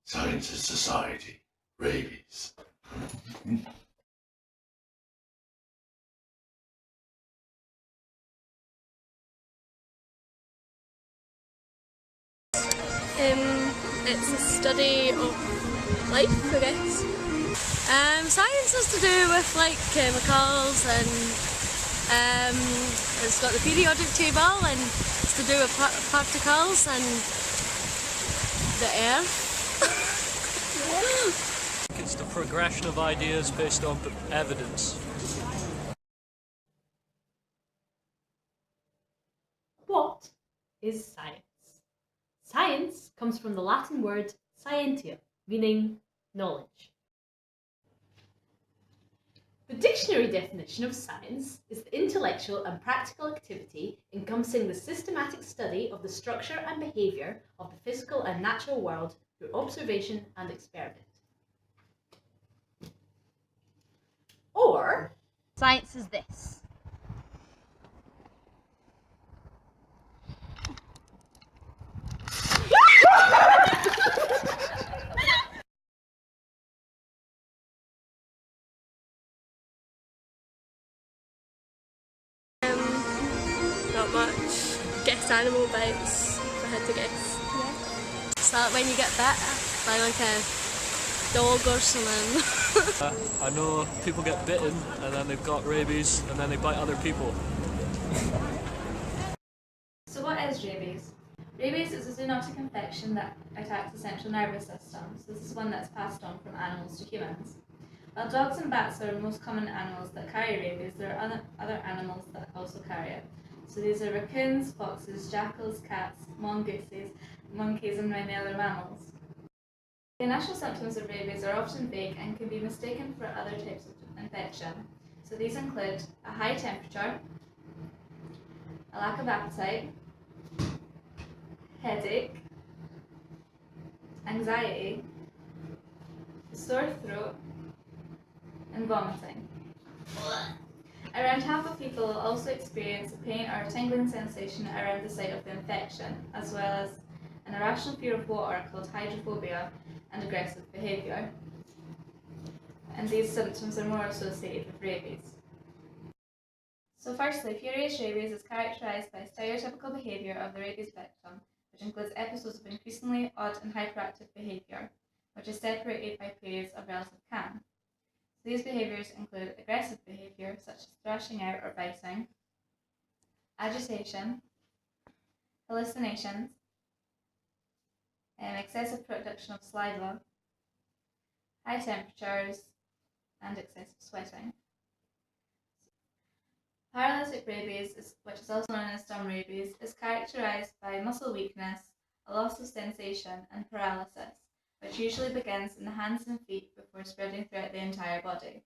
Science and Society, Rabies. It's a study of life, I guess. Science has to do with like chemicals and it's got the periodic table and it's to do with particles and the air. It's the progression of ideas based on evidence. What is science? Science comes from the Latin word scientia, meaning knowledge. The dictionary definition of science is the intellectual and practical activity encompassing the systematic study of the structure and behaviour of the physical and natural world through observation and experiment. Or, science is this. Not much. Guess animal bites, if I had to guess. Yeah. Is that when you get bit by like a dog or something? I know people get bitten and then they've got rabies and then they bite other people. So what is rabies? Rabies is a zoonotic infection that attacks the central nervous system, so this is one that's passed on from animals to humans. While dogs and bats are the most common animals that carry rabies, there are other animals that also carry it. So these are raccoons, foxes, jackals, cats, mongooses, monkeys and many other mammals. The initial symptoms of rabies are often vague and can be mistaken for other types of infection. So these include a high temperature, a lack of appetite, headache, anxiety, a sore throat, and vomiting. Around half of people will also experience a pain or a tingling sensation around the site of the infection, as well as an irrational fear of water called hydrophobia and aggressive behaviour. And these symptoms are more associated with rabies. So firstly, furious rabies is characterised by stereotypical behaviour of the rabies victim, which includes episodes of increasingly odd and hyperactive behaviour, which is separated by periods of relative calm. These behaviours include aggressive behaviour, such as thrashing out or biting, agitation, hallucinations, excessive production of saliva, high temperatures, and excessive sweating. Paralytic rabies, which is also known as dumb rabies, is characterised by muscle weakness, a loss of sensation, and paralysis, which usually begins in the hands and feet before spreading throughout the entire body.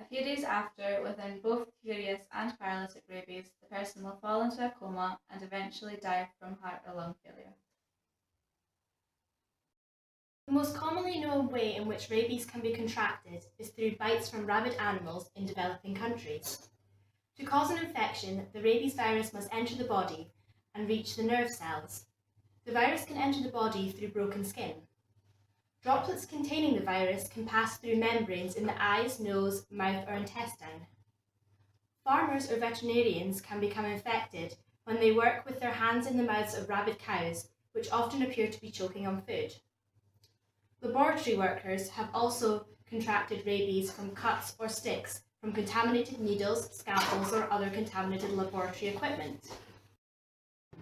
A few days after, within both furious and paralytic rabies, the person will fall into a coma and eventually die from heart or lung failure. the most commonly known way in which rabies can be contracted is through bites from rabid animals in developing countries. To cause an infection, the rabies virus must enter the body and reach the nerve cells. The virus can enter the body through broken skin. Droplets containing the virus can pass through membranes in the eyes, nose, mouth or intestine. Farmers or veterinarians can become infected when they work with their hands in the mouths of rabid cows, which often appear to be choking on food. Laboratory workers have also contracted rabies from cuts or sticks from contaminated needles, scalpels or other contaminated laboratory equipment.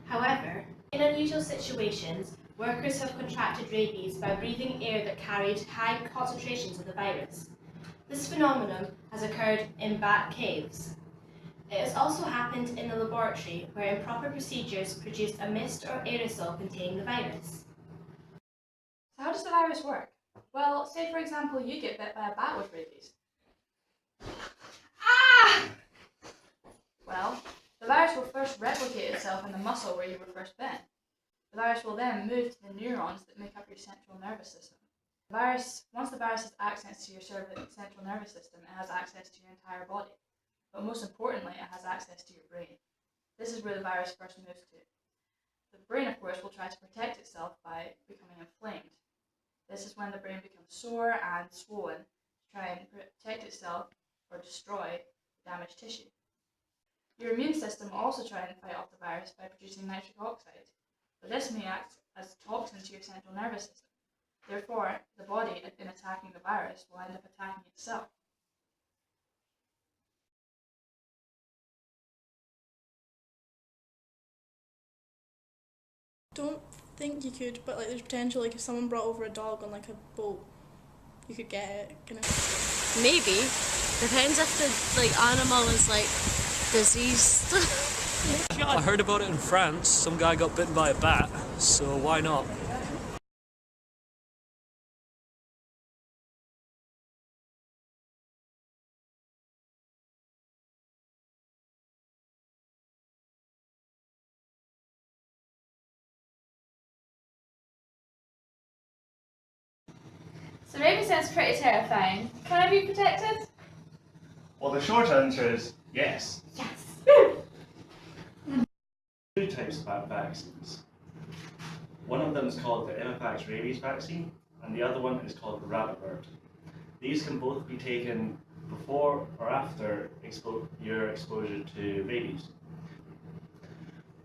However, in unusual situations, workers have contracted rabies by breathing air that carried high concentrations of the virus. This phenomenon has occurred in bat caves. It has also happened in the laboratory where improper procedures produced a mist or aerosol containing the virus. So how does the virus work? Well, say for example you get bit by a bat with rabies. Ah! Well, the virus will first replicate itself in the muscle where you were first bitten. The virus will then move to the neurons that make up your central nervous system. Once the virus has access to your central nervous system, it has access to your entire body. But most importantly, it has access to your brain. This is where the virus first moves to. The brain, of course, will try to protect itself by becoming inflamed. This This is when the brain becomes sore and swollen to try and protect itself or destroy damaged tissue. Your immune system will also try and fight off the virus by producing nitric oxide, but this may act as a toxin to your central nervous system. Therefore, the body, in attacking the virus, will end up attacking itself. Don't think you could, but like there's potential, like if someone brought over a dog on like a boat, you could get it, kind of. Maybe. Depends if the like animal is like diseased. I heard about it in France. Some guy got bitten by a bat, so why not? So rabies sounds pretty terrifying. Can I be protected? Well, the short answer is yes. Yes. Two types of vaccines. One of them is called the Immunovax rabies vaccine, and the other one is called the rabbit bird. These can both be taken before or after your exposure to rabies.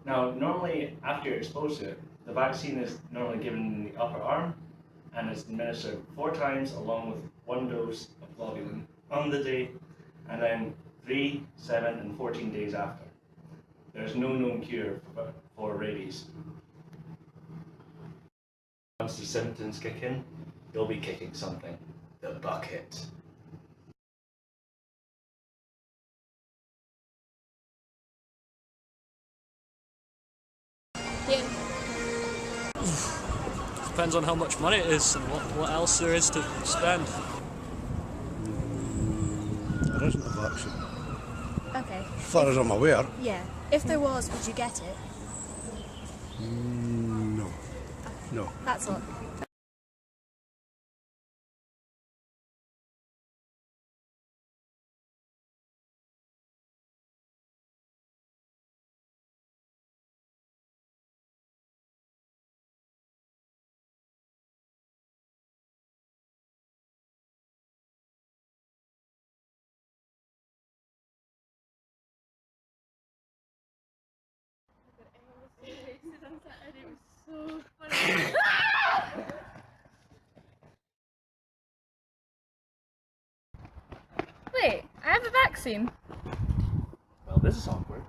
Now, normally after you're exposed to it, the vaccine is normally given in the upper arm, and it's administered 4 times along with 1 dose of globulin on the day, and then 3, 7, and 14 days after. There's no known cure for rabies. Once the symptoms kick in, you'll be kicking something. The bucket. Yeah. Depends on how much money it is and what else there is to spend. There isn't a vaccine. Okay. As far as I'm aware. Yeah. If there was, would you get it? No. No. That's all. Wait, I have a vaccine. Well, this is awkward.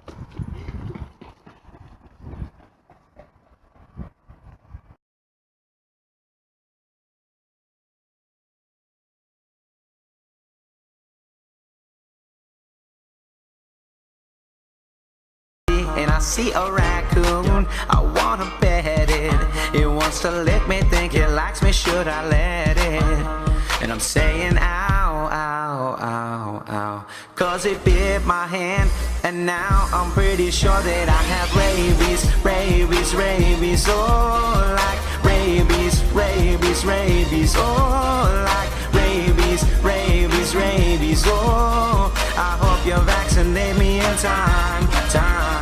And I see a raccoon, I wanna pet it. It wants to lick me, think it likes me, should I let it? And I'm saying ow, ow, ow, ow, cause it bit my hand. And now I'm pretty sure that I have rabies, rabies, rabies. Oh, like rabies, rabies, rabies. Oh, like rabies, rabies, rabies. Oh, I hope you vaccinate me in time, time.